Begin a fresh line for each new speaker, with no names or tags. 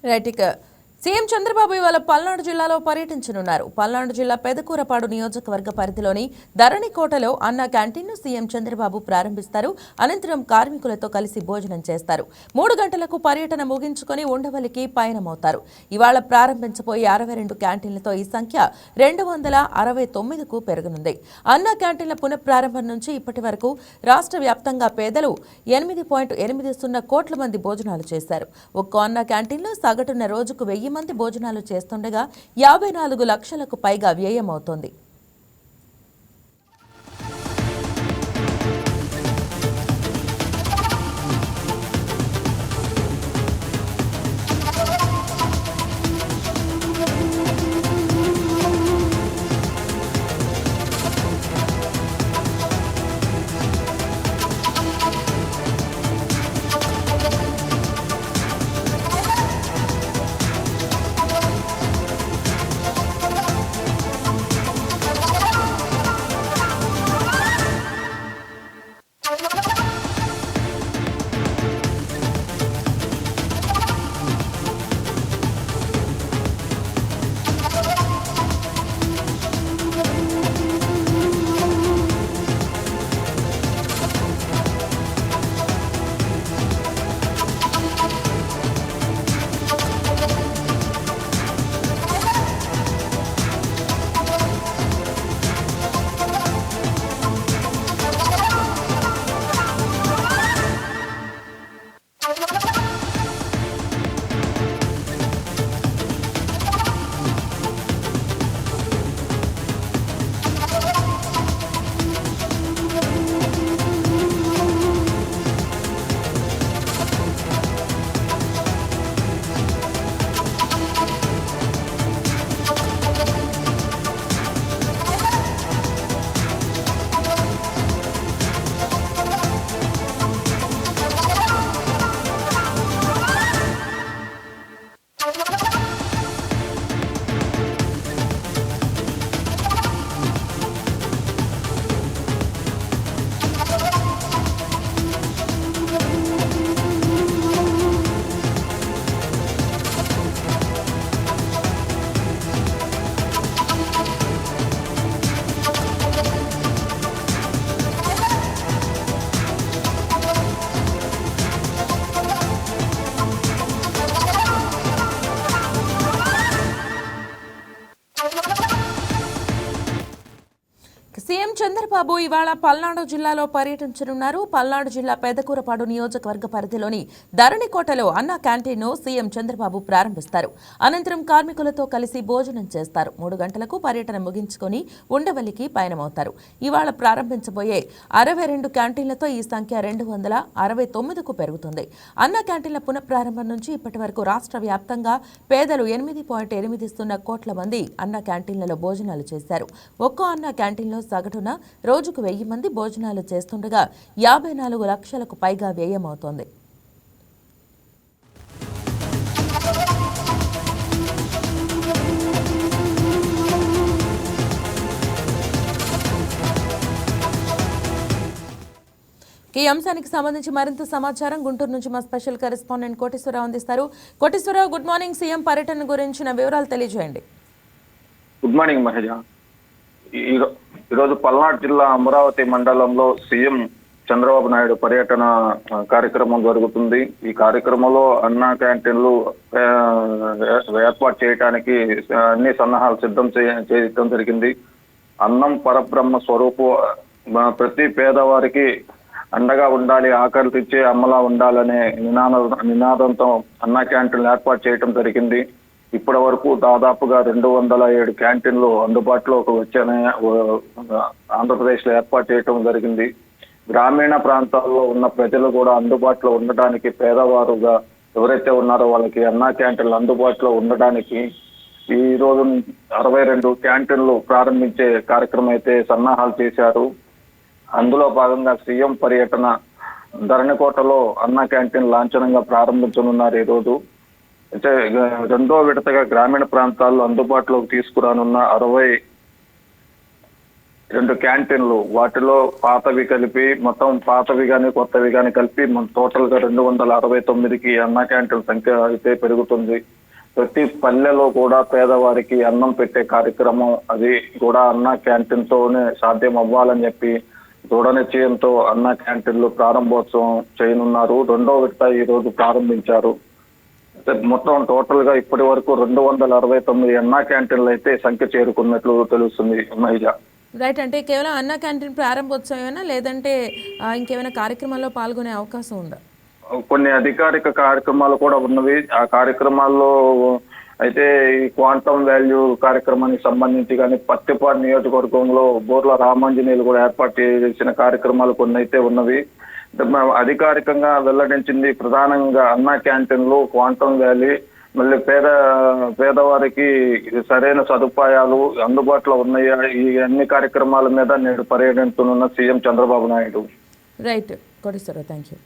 Right ఇక CM Chandrababu ఇవాళ పల్నాడు జిల్లాలో పర్యటించనున్నారు. పల్నాడు జిల్లా పెదకూరపాడు నియోజకవర్గ పరిధిలోని ధరణికోటలో అన్న క్యాంటీన్ను సీఎం చంద్రబాబు ప్రారంభిస్తారు. అనంతరం కార్మికులతో కలిసి భోజనం చేస్తారు. 3 గంటలకు పర్యటన ముగించుకొని ఉండవల్లికి పయనమవుతారు. ఇవాళ ప్రారంభించబోయే 62 క్యాంటీన్లతో ఈ సంఖ్య 269కు పెరగనుంది. అన్న క్యాంటీన్ల పునఃప్రారంభం నుంచి ఇప్పటి వరకు రాష్ట్ర వ్యాప్తంగా పేదలు 8.80 కోట్ల మంది భోజనాలు చేశారు. ఒక్కో అన్న క్యాంటీన్లో సగటున రోజుకు 1000 మంది భోజనాలు చేస్తుండగా 54 లక్షలకు పైగా వ్యయమవుతోంది. సీఎం చంద్రబాబు ఇవాళ పల్నాడు జిల్లాలో పర్యటించనున్నారు. పల్నాడు జిల్లా పెదకూరపాడు నియోజకవర్గ పరిధిలోని ధరణికోటలో అన్న క్యాంటీన్ను సీఎం చంద్రబాబు ప్రారంభిస్తారు. అనంతరం కార్మికులతో కలిసి భోజనం చేస్తారు. 3 గంటలకు పర్యటన ముగించుకొని ఉండవల్లికి పయనమవుతారు. ఇవాళ ప్రారంభించబోయే 62 క్యాంటీన్లతో ఈ సంఖ్య 269కు పెరుగుతుంది. అన్న క్యాంటీన్ల పునఃప్రారంభం నుంచి ఇప్పటి వరకు రాష్ట్ర వ్యాప్తంగా పేదలు 8.80 కోట్ల మంది అన్న క్యాంటీన్లలో భోజనాలు చేశారు. ఒక్కో అన్న క్యాంటీన్లో సగటున రోజుకు 1000 మంది భోజనాలు చేస్తుండగా 54 లక్షలకు పైగా వ్యయమవుతోంది. ఈ అంశానికి సంబంధించి మరింత సమాచారం గుంటూరు నుంచి మా స్పెషల్ కరెస్పాండెంట్ కోటేశ్వరరావు అందిస్తారు. Koteswararao, good morning. సీఎం పర్యటన గురించిన వివరాలు తెలియజేయండి.
గుడ్ మార్నింగ్ మహేజ. ఈరోజు పల్నాడు జిల్లా అమరావతి మండలంలో సీఎం చంద్రబాబు నాయుడు పర్యటన కార్యక్రమం జరుగుతుంది. ఈ కార్యక్రమంలో అన్న క్యాంటీన్లు ఏర్పాటు చేయడానికి అన్ని సన్నాహాలు సిద్ధం చేయడం జరిగింది. అన్నం పరబ్రహ్మ స్వరూపు, ప్రతి పేదవారికి అండగా ఉండాలి, ఆకలి తెచ్చే అమ్మలా ఉండాలనే నినాదంతో అన్న క్యాంటీన్లు ఏర్పాటు చేయడం జరిగింది. ఇప్పటి వరకు దాదాపుగా 207 క్యాంటీన్లు అందుబాటులోకి వచ్చాయని ఆంధ్రప్రదేశ్లో ఏర్పాటు చేయడం జరిగింది. గ్రామీణ ప్రాంతాల్లో ఉన్న ప్రజలు కూడా అందుబాటులో ఉండడానికి, పేదవారుగా ఎవరైతే ఉన్నారో వాళ్ళకి అన్న క్యాంటీన్లు అందుబాటులో ఉండడానికి ఈ రోజు 62 క్యాంటీన్లు ప్రారంభించే కార్యక్రమం అయితే సన్నాహాలు చేశారు. అందులో భాగంగా సీఎం పర్యటన ధరణికోటలో అన్న క్యాంటీన్ లాంఛనంగా ప్రారంభించనున్నారు. ఈరోజు అయితే 2వ విడతగా గ్రామీణ ప్రాంతాల్లో అందుబాటులోకి తీసుకురానున్న 2 క్యాంటీన్లు, వాటిలో పాతవి కలిపి మొత్తం పాతవి కానీ కొత్తవి కానీ కలిపి టోటల్ గా 269కి అన్నా క్యాంటీన్ సంఖ్య అయితే పెరుగుతుంది. ప్రతి పల్లెలో కూడా పేదవారికి అన్నం పెట్టే కార్యక్రమం అది కూడా అన్నా క్యాంటీన్ తోనే సాధ్యం అవ్వాలని చెప్పి దృఢ నిశ్చయంతో అన్నా క్యాంటీన్లు ప్రారంభోత్సవం చేయనున్నారు. 2వ విడత ఈ రోజు ప్రారంభించారు. మొత్తం టోటల్ గా ఇప్పటి వరకు 269 అన్నా క్యాంటీన్లు అయితే సంఖ్య చేరుకున్నట్లు తెలుస్తుంది మహిళ.
రైట్, అంటే కేవలం అన్న క్యాంటీన్ ప్రారంభోత్సవమేనా లేదంటే ఇంకేమైనా కార్యక్రమాల్లో పాల్గొనే అవకాశం ఉందా?
కొన్ని అధికారిక కార్యక్రమాలు కూడా ఉన్నవి. ఆ కార్యక్రమాల్లో అయితే ఈ క్వాంటమ్ వాల్యూ కార్యక్రమానికి సంబంధించి కానీ పత్తిపాడు నియోజకవర్గంలో బోర్ల రామాంజనేయులు కూడా ఏర్పాటు చేసిన కార్యక్రమాలు కొన్ని అయితే ఉన్నవి. అధికారికంగా వెల్లడించింది ప్రధానంగా అన్నా క్యాంటీన్లు, క్వాంటమ్ వ్యాలీ, మళ్ళీ పేదవారికి సరైన సదుపాయాలు అందుబాటులో ఉన్నాయా, ఈ అన్ని కార్యక్రమాల మీద నేడు పర్యటించనున్న CM Chandrababu Naidu.
Right, Koteswararao, thank you.